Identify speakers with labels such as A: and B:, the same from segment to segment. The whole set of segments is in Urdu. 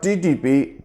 A: TTP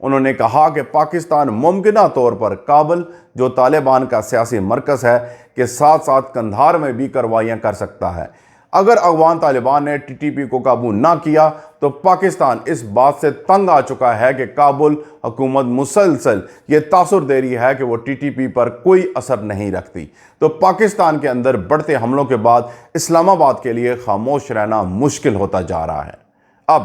A: انہوں نے کہا کہ پاکستان ممکنہ طور پر کابل جو طالبان کا سیاسی مرکز ہے کے ساتھ ساتھ قندھار میں بھی کارروائیاں کر سکتا ہے۔ اگر افغان طالبان نے ٹی ٹی پی کو قابو نہ کیا تو پاکستان اس بات سے تنگ آ چکا ہے کہ کابل حکومت مسلسل یہ تاثر دے رہی ہے کہ وہ ٹی ٹی پی پر کوئی اثر نہیں رکھتی، تو پاکستان کے اندر بڑھتے حملوں کے بعد اسلام آباد کے لیے خاموش رہنا مشکل ہوتا جا رہا ہے۔ اب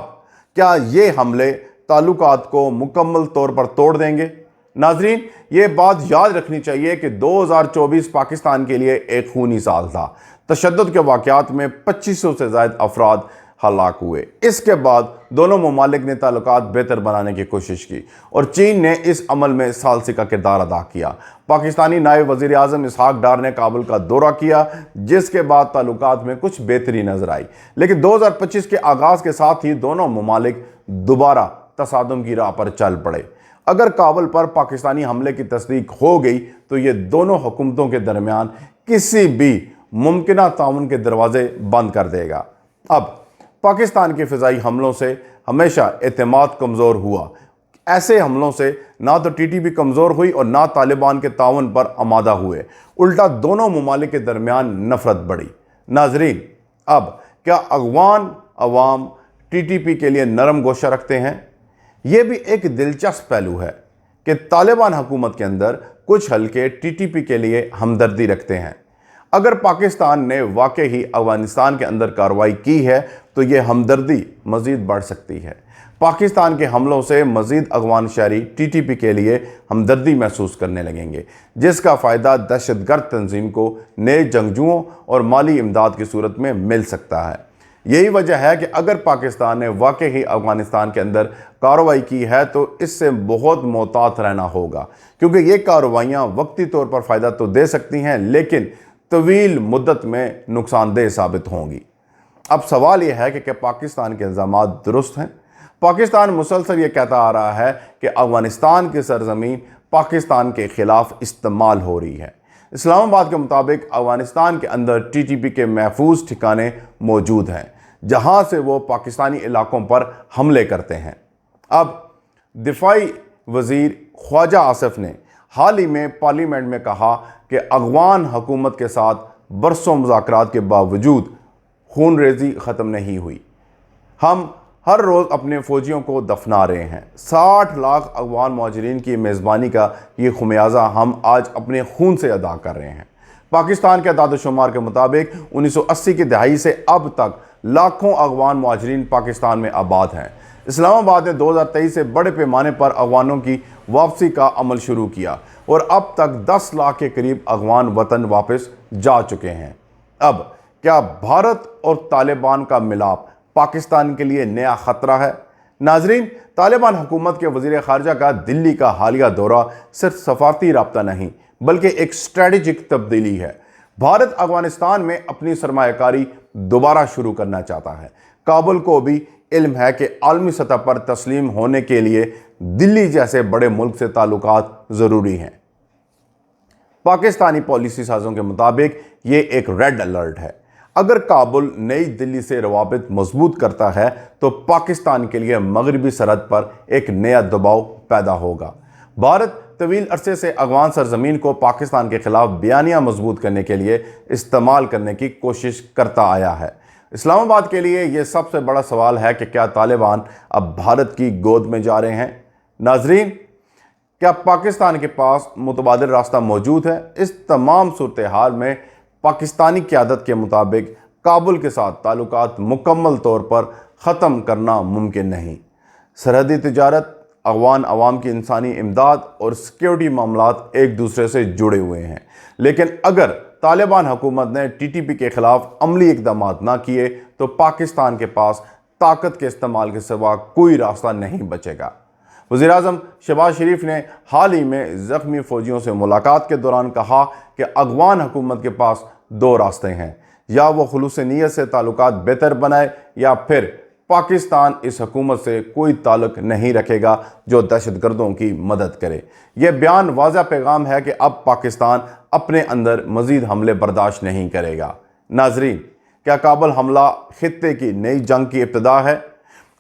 A: کیا یہ حملے تعلقات کو مکمل طور پر توڑ دیں گے؟ ناظرین، یہ بات یاد رکھنی چاہیے کہ 2024 پاکستان کے لیے ایک خونی سال تھا۔ تشدد کے واقعات میں 2500 سے زائد افراد ہلاک ہوئے۔ اس کے بعد دونوں ممالک نے تعلقات بہتر بنانے کی کوشش کی اور چین نے اس عمل میں ثالثی کا کردار ادا کیا۔ پاکستانی نائب وزیر اعظم اسحاق ڈار نے کابل کا دورہ کیا، جس کے بعد تعلقات میں کچھ بہتری نظر آئی، لیکن 2025 کے آغاز کے ساتھ ہی دونوں ممالک دوبارہ تصادم کی راہ پر چل پڑے۔ اگر کابل پر پاکستانی حملے کی تصدیق ہو گئی تو یہ دونوں حکومتوں کے درمیان کسی بھی ممکنہ تعاون کے دروازے بند کر دے گا۔ اب پاکستان کے فضائی حملوں سے ہمیشہ اعتماد کمزور ہوا۔ ایسے حملوں سے نہ تو ٹی ٹی پی کمزور ہوئی اور نہ طالبان کے تعاون پر آمادہ ہوئے، الٹا دونوں ممالک کے درمیان نفرت بڑھی۔ ناظرین، اب کیا افغان عوام ٹی ٹی پی کے لیے نرم گوشہ رکھتے ہیں؟ یہ بھی ایک دلچسپ پہلو ہے کہ طالبان حکومت کے اندر کچھ حلقے ٹی ٹی پی کے لیے ہمدردی رکھتے ہیں۔ اگر پاکستان نے واقعی افغانستان کے اندر کارروائی کی ہے تو یہ ہمدردی مزید بڑھ سکتی ہے۔ پاکستان کے حملوں سے مزید افغان شہری ٹی ٹی پی کے لیے ہمدردی محسوس کرنے لگیں گے، جس کا فائدہ دہشت گرد تنظیم کو نئے جنگجوؤں اور مالی امداد کی صورت میں مل سکتا ہے۔ یہی وجہ ہے کہ اگر پاکستان نے واقعی افغانستان کے اندر کارروائی کی ہے تو اس سے بہت محتاط رہنا ہوگا، کیونکہ یہ کارروائیاں وقتی طور پر فائدہ تو دے سکتی ہیں لیکن طویل مدت میں نقصان دہ ثابت ہوں گی۔ اب سوال یہ ہے کہ پاکستان کے الزامات درست ہیں؟ پاکستان مسلسل یہ کہتا آ رہا ہے کہ افغانستان کی سرزمین پاکستان کے خلاف استعمال ہو رہی ہے۔ اسلام آباد کے مطابق افغانستان کے اندر ٹی ٹی پی کے محفوظ ٹھکانے موجود ہیں جہاں سے وہ پاکستانی علاقوں پر حملے کرتے ہیں۔ اب دفاعی وزیر خواجہ آصف نے حال ہی میں پارلیمنٹ میں کہا کہ افغان حکومت کے ساتھ برسوں مذاکرات کے باوجود خون ریزی ختم نہیں ہوئی۔ ہم ہر روز اپنے فوجیوں کو دفنا رہے ہیں۔ 60 لاکھ افغان مہاجرین کی میزبانی کا یہ خمیازہ ہم آج اپنے خون سے ادا کر رہے ہیں۔ پاکستان کے اعداد و شمار کے مطابق 1980 کی دہائی سے اب تک لاکھوں افغان مہاجرین پاکستان میں آباد ہیں۔ اسلام آباد نے 2023 سے بڑے پیمانے پر افغانوں کی واپسی کا عمل شروع کیا اور اب تک 10 لاکھ کے قریب افغان وطن واپس جا چکے ہیں۔ اب کیا بھارت اور طالبان کا ملاپ پاکستان کے لیے نیا خطرہ ہے؟ ناظرین، طالبان حکومت کے وزیر خارجہ کا دلی کا حالیہ دورہ صرف سفارتی رابطہ نہیں بلکہ ایک اسٹریٹجک تبدیلی ہے۔ بھارت افغانستان میں اپنی سرمایہ کاری دوبارہ شروع کرنا چاہتا ہے۔ کابل کو بھی علم ہے کہ عالمی سطح پر تسلیم ہونے کے لیے دلی جیسے بڑے ملک سے تعلقات ضروری ہیں۔ پاکستانی پالیسی سازوں کے مطابق یہ ایک ریڈ الرٹ ہے۔ اگر کابل نئی دلی سے روابط مضبوط کرتا ہے تو پاکستان کے لیے مغربی سرحد پر ایک نیا دباؤ پیدا ہوگا۔ بھارت طویل عرصے سے افغان سرزمین کو پاکستان کے خلاف بیانیہ مضبوط کرنے کے لیے استعمال کرنے کی کوشش کرتا آیا ہے۔ اسلام آباد کے لیے یہ سب سے بڑا سوال ہے کہ کیا طالبان اب بھارت کی گود میں جا رہے ہیں؟ ناظرین، کیا پاکستان کے پاس متبادل راستہ موجود ہے؟ اس تمام صورتحال میں پاکستانی قیادت کے مطابق کابل کے ساتھ تعلقات مکمل طور پر ختم کرنا ممکن نہیں۔ سرحدی تجارت، افغان عوام کی انسانی امداد اور سیکیورٹی معاملات ایک دوسرے سے جڑے ہوئے ہیں، لیکن اگر طالبان حکومت نے ٹی ٹی پی کے خلاف عملی اقدامات نہ کیے تو پاکستان کے پاس طاقت کے استعمال کے سوا کوئی راستہ نہیں بچے گا۔ وزیر اعظم شہباز شریف نے حال ہی میں زخمی فوجیوں سے ملاقات کے دوران کہا کہ افغان حکومت کے پاس 2 راستے ہیں، یا وہ خلوص نیت سے تعلقات بہتر بنائے یا پھر پاکستان اس حکومت سے کوئی تعلق نہیں رکھے گا جو دہشت گردوں کی مدد کرے۔ یہ بیان واضح پیغام ہے کہ اب پاکستان اپنے اندر مزید حملے برداشت نہیں کرے گا۔ ناظرین، کیا کابل حملہ خطے کی نئی جنگ کی ابتدا ہے؟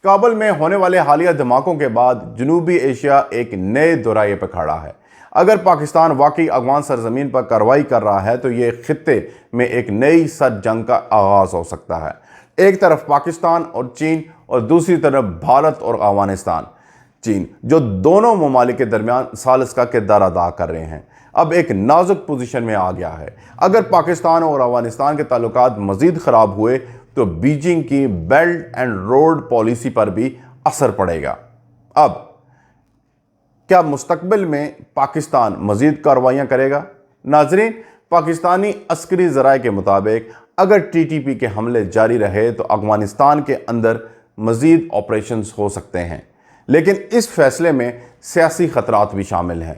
A: کابل میں ہونے والے حالیہ دھماکوں کے بعد جنوبی ایشیا ایک نئے دورائے پر کھڑا ہے۔ اگر پاکستان واقعی افغان سرزمین پر کارروائی کر رہا ہے تو یہ خطے میں ایک نئی سر جنگ کا آغاز ہو سکتا ہے۔ ایک طرف پاکستان اور چین اور دوسری طرف بھارت اور افغانستان چین، جو دونوں ممالک کے درمیان ثالث کا کردار ادا کر رہے ہیں، اب ایک نازک پوزیشن میں آ گیا ہے۔ اگر پاکستان اور افغانستان کے تعلقات مزید خراب ہوئے تو بیجنگ کی بیلٹ اینڈ روڈ پالیسی پر بھی اثر پڑے گا۔ اب کیا مستقبل میں پاکستان مزید کارروائیاں کرے گا؟ ناظرین، پاکستانی عسکری ذرائع کے مطابق اگر ٹی ٹی پی کے حملے جاری رہے تو افغانستان کے اندر مزید آپریشنز ہو سکتے ہیں، لیکن اس فیصلے میں سیاسی خطرات بھی شامل ہیں۔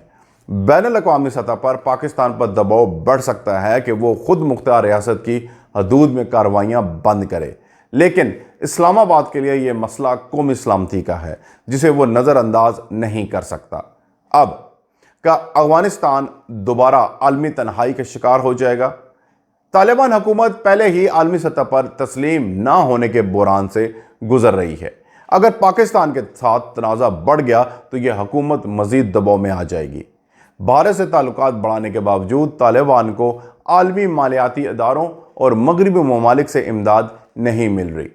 A: بین الاقوامی سطح پر پاکستان پر دباؤ بڑھ سکتا ہے کہ وہ خود مختار ریاست کی حدود میں کارروائیاں بند کرے، لیکن اسلام آباد کے لیے یہ مسئلہ قومی سلامتی کا ہے جسے وہ نظر انداز نہیں کر سکتا۔ اب کیا افغانستان دوبارہ عالمی تنہائی کا شکار ہو جائے گا؟ طالبان حکومت پہلے ہی عالمی سطح پر تسلیم نہ ہونے کے بحران سے گزر رہی ہے۔ اگر پاکستان کے ساتھ تنازع بڑھ گیا تو یہ حکومت مزید دباؤ میں آ جائے گی۔ بھارت سے تعلقات بڑھانے کے باوجود طالبان کو عالمی مالیاتی اداروں اور مغربی ممالک سے امداد نہیں مل رہی۔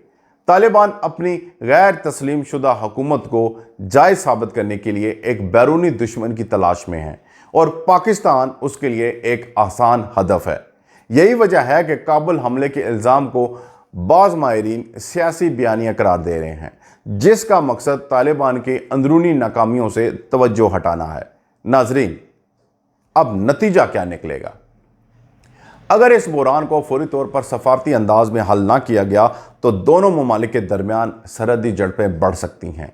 A: طالبان اپنی غیر تسلیم شدہ حکومت کو جائز ثابت کرنے کے لیے ایک بیرونی دشمن کی تلاش میں ہے اور پاکستان اس کے لیے ایک آسان ہدف ہے۔ یہی وجہ ہے کہ کابل حملے کے الزام کو بعض ماہرین سیاسی بیانیہ قرار دے رہے ہیں، جس کا مقصد طالبان کے اندرونی ناکامیوں سے توجہ ہٹانا ہے۔ ناظرین، اب نتیجہ کیا نکلے گا؟ اگر اس بحران کو فوری طور پر سفارتی انداز میں حل نہ کیا گیا تو دونوں ممالک کے درمیان سرحدی جھڑپیں بڑھ سکتی ہیں۔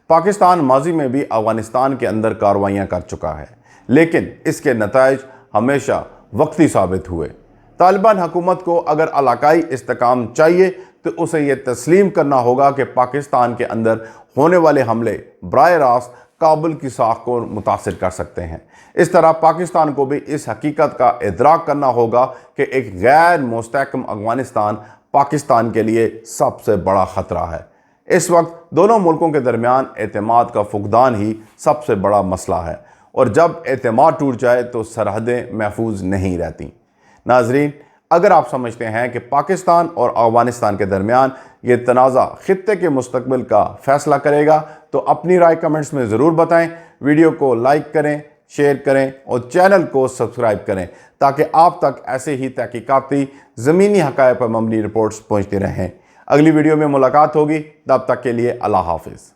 A: پاکستان ماضی میں بھی افغانستان کے اندر کارروائیاں کر چکا ہے، لیکن اس کے نتائج ہمیشہ وقتی ثابت ہوئے۔ طالبان حکومت کو اگر علاقائی استحکام چاہیے تو اسے یہ تسلیم کرنا ہوگا کہ پاکستان کے اندر ہونے والے حملے براہ راست کابل کی ساکھ کو متاثر کر سکتے ہیں۔ اس طرح پاکستان کو بھی اس حقیقت کا ادراک کرنا ہوگا کہ ایک غیر مستحکم افغانستان پاکستان کے لیے سب سے بڑا خطرہ ہے۔ اس وقت دونوں ملکوں کے درمیان اعتماد کا فقدان ہی سب سے بڑا مسئلہ ہے، اور جب اعتماد ٹوٹ جائے تو سرحدیں محفوظ نہیں رہتی۔ ناظرین، اگر آپ سمجھتے ہیں کہ پاکستان اور افغانستان کے درمیان یہ تنازع خطے کے مستقبل کا فیصلہ کرے گا تو اپنی رائے کمنٹس میں ضرور بتائیں۔ ویڈیو کو لائک کریں، شیئر کریں اور چینل کو سبسکرائب کریں تاکہ آپ تک ایسے ہی تحقیقاتی زمینی حقائق پر مبنی رپورٹس پہنچتی رہیں۔ اگلی ویڈیو میں ملاقات ہوگی، تب تک کے لیے اللہ حافظ۔